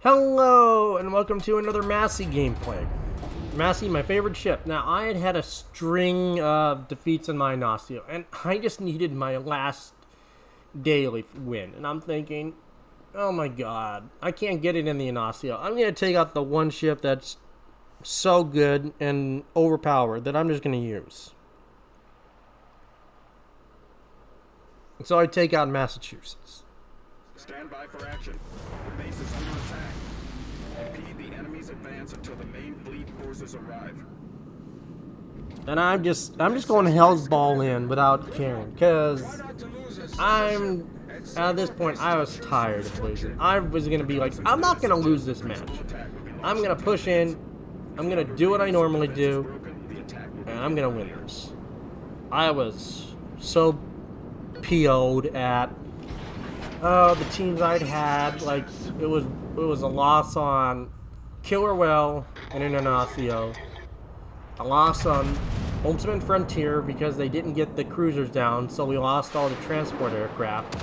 Hello, and welcome to another Massie gameplay. Massie, my favorite ship. Now, I had a string of defeats in my Ignacio, and I just needed my last daily win. And I'm thinking, oh my god, I can't get it in the Ignacio. I'm going to take out the one ship that's so good and overpowered that I'm just going to use. And so I take out Massachusetts. Stand by for action. The base is under attack. Impede the enemy's advance until the main fleet forces arrive. And I'm just going hell's ball in without caring, because at this point I was tired of losing. I was gonna be like, I'm not gonna lose this match. I'm gonna push in. I'm gonna do what I normally do, and I'm gonna win this. I was so PO'd at the teams I'd had. Like it was a loss on Killer Whale and Ignacio, a loss on Ultimate Frontier because they didn't get the cruisers down, so we lost all the transport aircraft,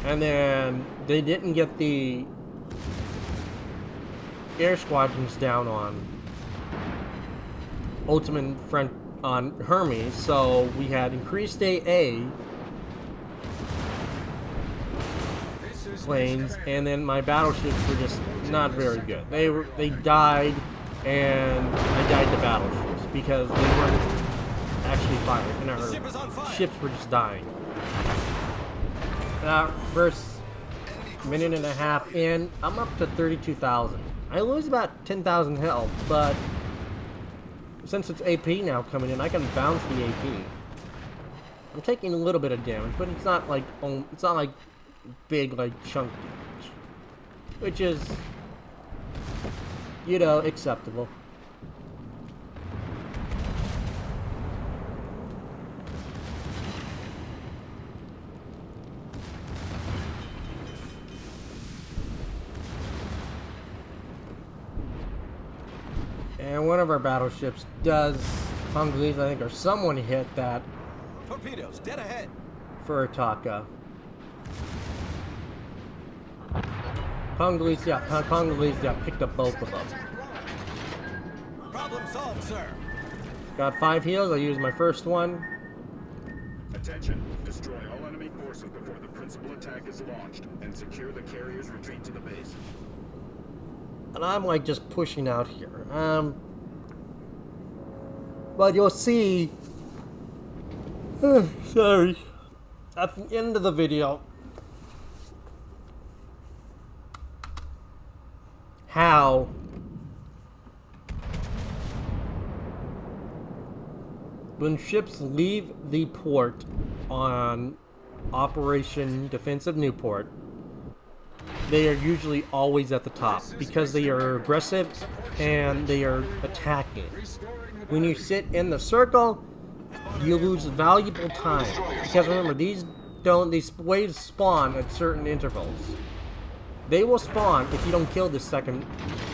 and then they didn't get the air squadrons down on Ultimate Front on Hermes, so we had increased AA planes, and then my battleships were just not very good. They died, and I died to battleships because they weren't actually firing, and our ships were just dying. First minute and a half in, I'm up to 32,000. I lose about 10,000 health, but since it's AP now coming in, I can bounce the AP. I'm taking a little bit of damage, but it's not like big, like, chunk damage, which is, you know, acceptable. And one of our battleships does, Congolese, I think, or someone hit that torpedoes dead ahead for Ataka. Congolese, yeah, picked up both of them. Problem solved, sir. Got 5 heals. I used my first one. Attention. Destroy all enemy forces before the principal attack is launched, and secure the carrier's retreat to the base. And I'm like just pushing out here. But you'll see. Sorry. At the end of the video, how when ships leave the port on Operation Defensive Newport, they are usually always at the top because they are aggressive and they are attacking. When you sit in the circle, you lose valuable time, because remember, these waves spawn at certain intervals. They will spawn if you don't kill this second.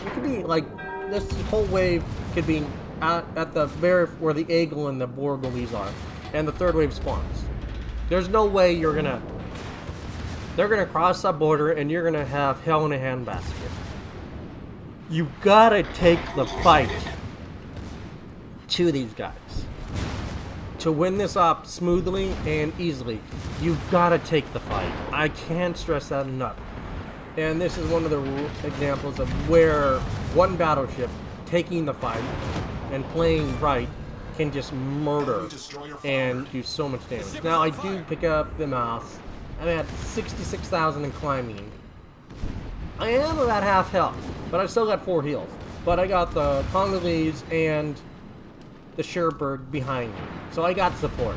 It could be like this whole wave could be at the very where the Eagle and the Borgolese are, and the third wave spawns. There's no way they're gonna cross that border and you're gonna have hell in a handbasket. You gotta take the fight to these guys. To win this up smoothly and easily, you've gotta take the fight. I can't stress that enough. And this is one of the examples of where one battleship taking the fight and playing right can just murder and do so much damage. Now, I do pick up the mouse. I'm at 66,000 in climbing. I am about half health, but I still got 4 heals. But I got the Congolese and the Cherbourg behind me, so I got support.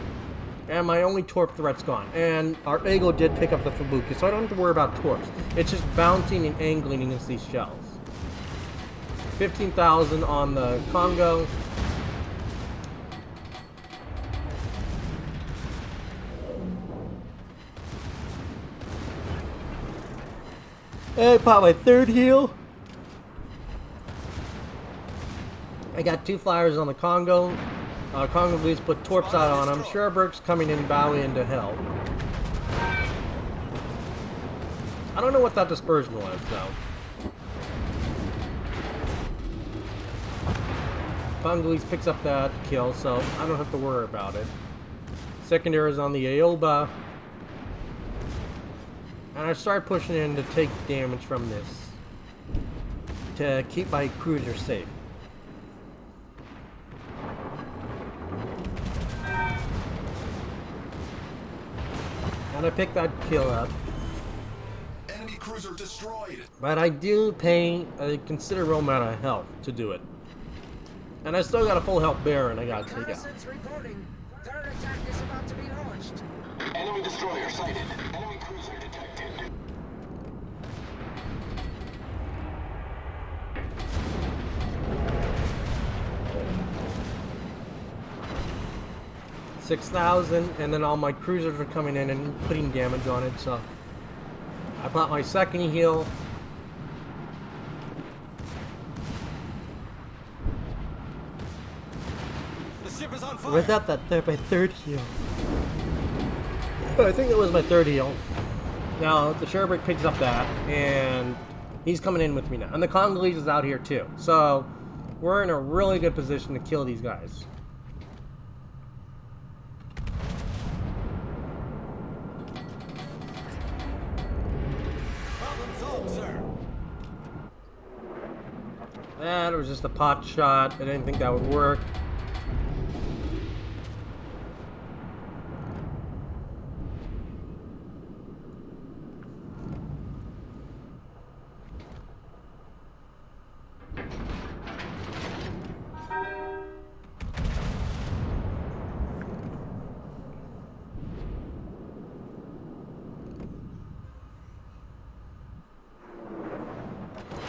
And my only torp threat's gone. And our Eagle did pick up the Fubuki, so I don't have to worry about torps. It's just bouncing and angling against these shells. 15,000 on the Congo. I popped my 3rd heal. I got 2 flyers on the Congo. Congolese put torps out on them. Cherbourg's coming in, bowing into hell. I don't know what that dispersion was, though. Congolese picks up that kill, so I don't have to worry about it. Secondary is on the Aoba. And I start pushing in to take damage from this, to keep my cruiser safe. And I pick that kill up. Enemy cruiser destroyed. But I do pay a considerable amount of health to do it. And I still got a full health Baron I gotta take out. Reconnaissance reporting. Third attack is about to be launched. Enemy destroyer sighted. Enemy cruiser detected. $6,000, and then all my cruisers are coming in and putting damage on it, so I bought my second heal. The ship is on fire. Without that, my third heal. I think it was my third heal. Now, the Cherbourg picks up that, and he's coming in with me now. And the Congolese is out here too. So, we're in a really good position to kill these guys. Problem solved, sir. That was just a pot shot. I didn't think that would work.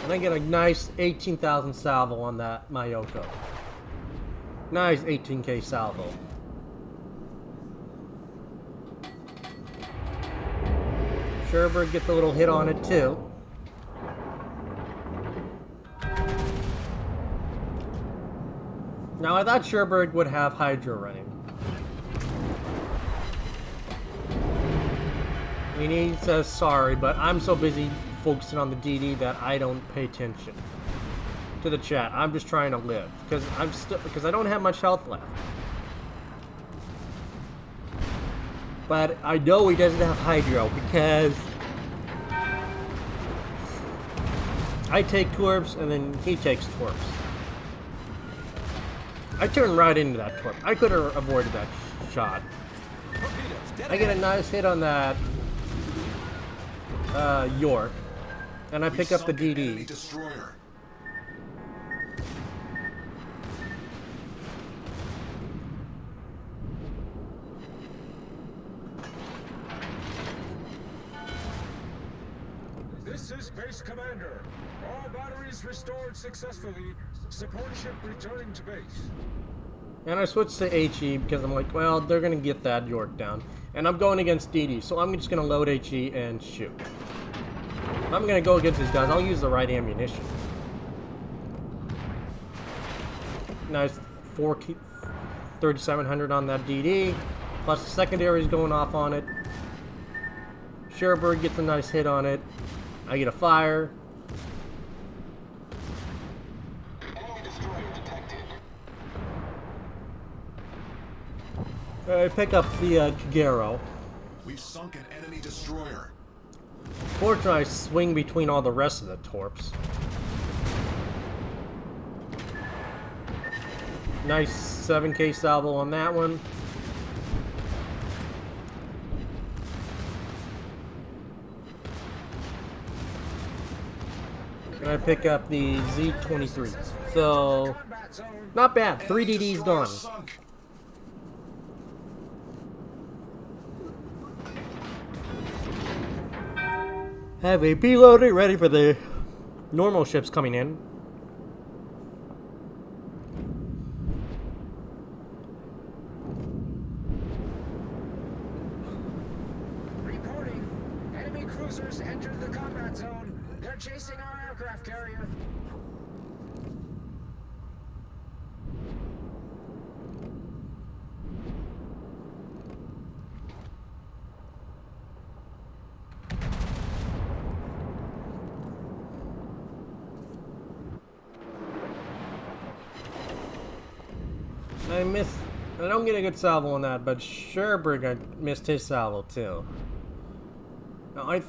And I get a nice 18,000 salvo on that Mayoko. Nice 18k salvo. Cherbourg gets a little hit on it too. Now I thought Cherbourg would have Hydra running. And he says sorry, but I'm so busy focusing on the DD that I don't pay attention to the chat. I'm just trying to live because I don't have much health left. But I know he doesn't have Hydro because I take Torps and then he takes Torps. I turn right into that Torp. I could have avoided that shot. Torpedoes, dead I get a ahead. nice hit on that York, and I We pick up the sunk an enemy DD. destroyer. This is Base Commander. All batteries restored successfully. Support ship returning to base. And I switch to HE because I'm like, well, they're gonna get that York down, and I'm going against DD, so I'm just gonna load HE and shoot. If I'm gonna go against these guys, I'll use the right ammunition. Nice 3,700 on that DD, plus the secondary is going off on it. Cherbourg gets a nice hit on it. I get a fire. Enemy destroyer detected. I pick up the Kagero. We've sunk an enemy destroyer. Fortunately, I swing between all the rest of the Torps. Nice 7k salvo on that one. And I pick up the Z-23. So, Combat zone. not bad. 3 Enemy DDs destroyer done. sunk. Have a B-loader ready for the normal ships coming in. Reporting. Enemy cruisers entered the combat zone. They're chasing our aircraft carrier. I don't get a good salvo on that, but Cherbourg, I missed his salvo too. Now, I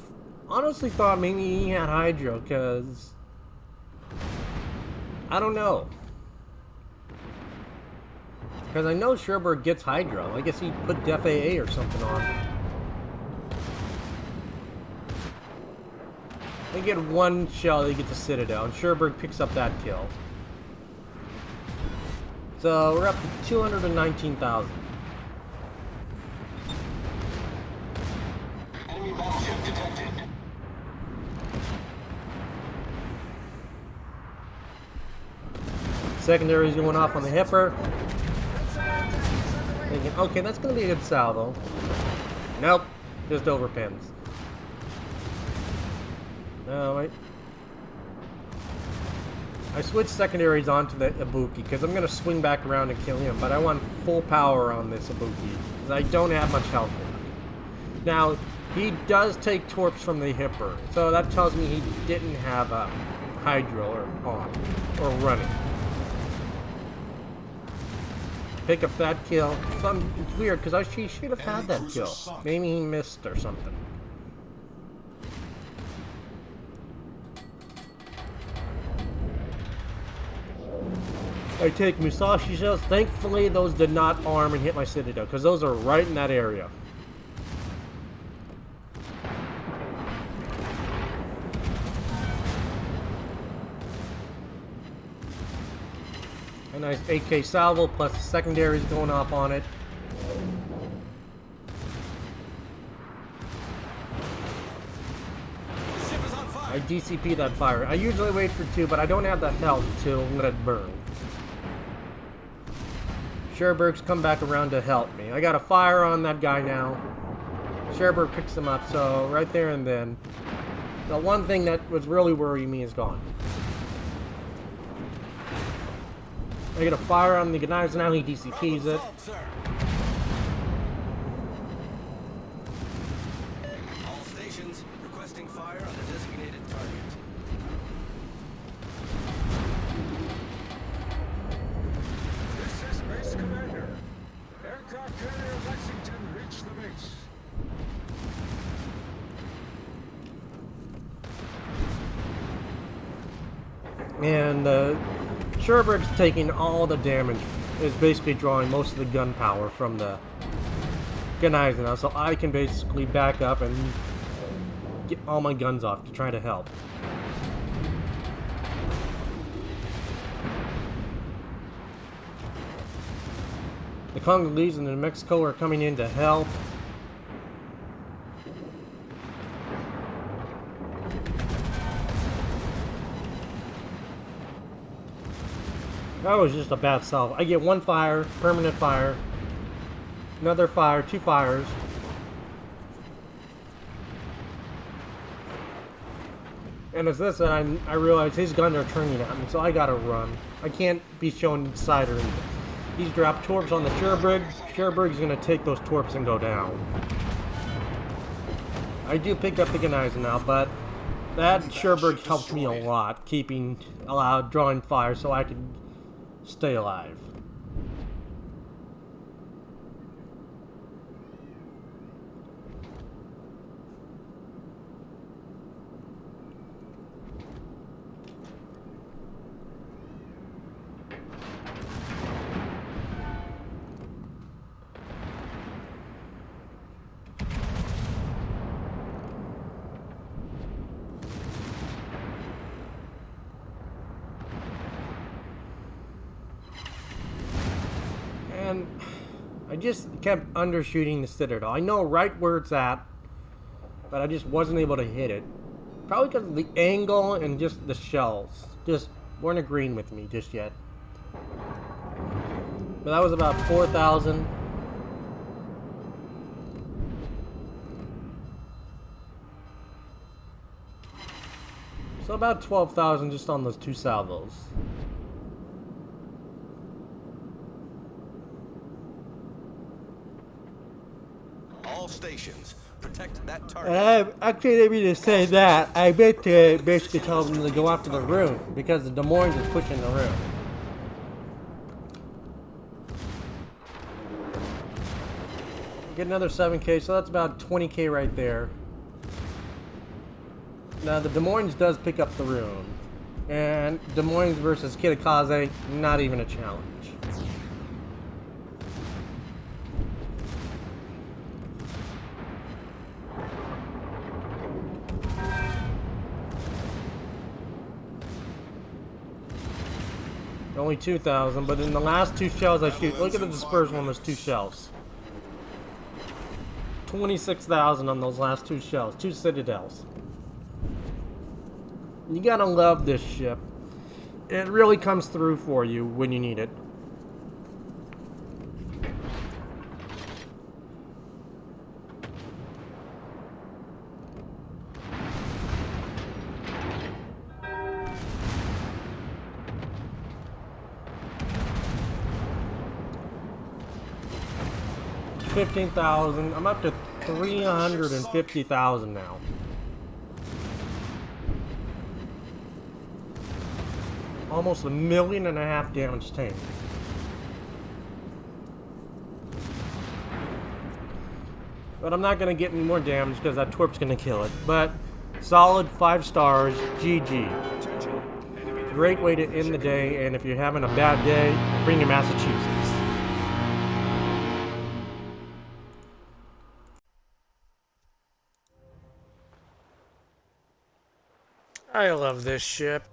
honestly thought maybe he had Hydro, because I don't know. Because I know Cherbourg gets Hydro. I guess he put Def AA or something on. They get one shell, they get the Citadel, and Cherbourg picks up that kill. So we're up to 219,000. Enemy battleship detected. Secondary's going off on the Hipper. Thinking, okay, that's going to be a good salvo. Nope, just overpins. No, wait. I switched secondaries onto the Ibuki because I'm going to swing back around and kill him, but I want full power on this Ibuki because I don't have much health left. Now, he does take torps from the Hipper, so that tells me he didn't have a Hydro or running. Pick up that kill. It's weird because he should have had that kill. Maybe he missed or something. I take Musashi shells. Thankfully, those did not arm and hit my Citadel because those are right in that area. A nice AK salvo plus the secondaries going off on it. The ship is on fire. I DCP that fire. I usually wait for 2, but I don't have the health to let it burn. Cherbourg's come back around to help me. I got a fire on that guy now. Cherbourg picks him up, so right there and then. The one thing that was really worrying me is gone. I get a fire on the knives, now he DCPs it. Assault, sir. All stations requesting fire on the designated target. This is Base Commander. Aircraft carrier Lexington reached the base. And Cherbourg's taking all the damage. Is basically drawing most of the gun power from the Gunneisen now, so I can basically back up and get all my guns off to try to help. The Congolese and the New Mexico are coming in to help. That was just a bad salvo. I get one fire, permanent fire, another fire, 2 fires. And as this, and I realize his guns are turning at me, so I gotta run. I can't be shown side or anything. He's dropped torps on the Cherbourg. Cherbourg's gonna take those torps and go down. I do pick up the Gunneisen now, but that Cherbourg helped me a lot, drawing fire so I could stay alive. And I just kept undershooting the Citadel. I know right where it's at, but I just wasn't able to hit it. Probably because of the angle and just the shells. Just weren't agreeing with me just yet. But that was about 4,000. So about 12,000 just on those 2 salvos. All stations protect that target. And I didn't mean to say that. I meant to basically tell them to go after the room because the Des Moines is pushing the room. Get another 7K, so that's about 20K right there. Now, the Des Moines does pick up the room. And Des Moines versus Kitakaze, not even a challenge. Only 2,000, but in the last 2 shells I shoot, look at the dispersion on those 2 shells. 26,000 on those last 2 shells, 2 citadels. You gotta love this ship. It really comes through for you when you need it. $15,000. I'm up to 350,000 now. Almost 1.5 million damage taken. But I'm not gonna get any more damage because that twerp's gonna kill it. But solid 5 stars, GG. Great way to end the day, and if you're having a bad day, bring your Massachusetts. I love this ship.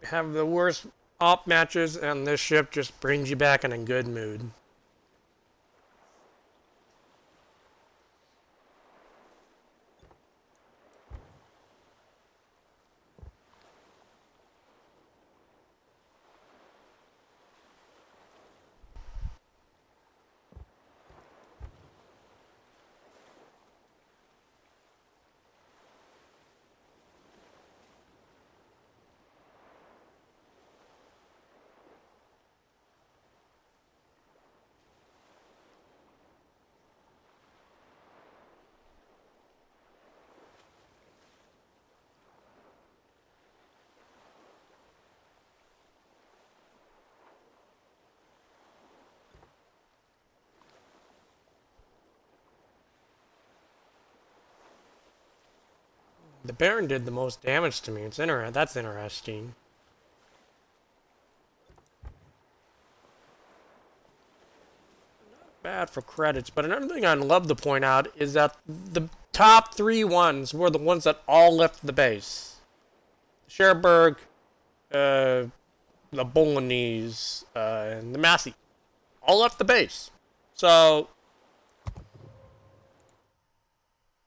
Have the worst op matches, and this ship just brings you back in a good mood. The Baron did the most damage to me. It's that's interesting. Not bad for credits, but another thing I'd love to point out is that the top 3 ones were the ones that all left the base. Cherbourg, the Bolognese, and the Massie. All left the base. So,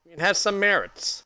it has some merits.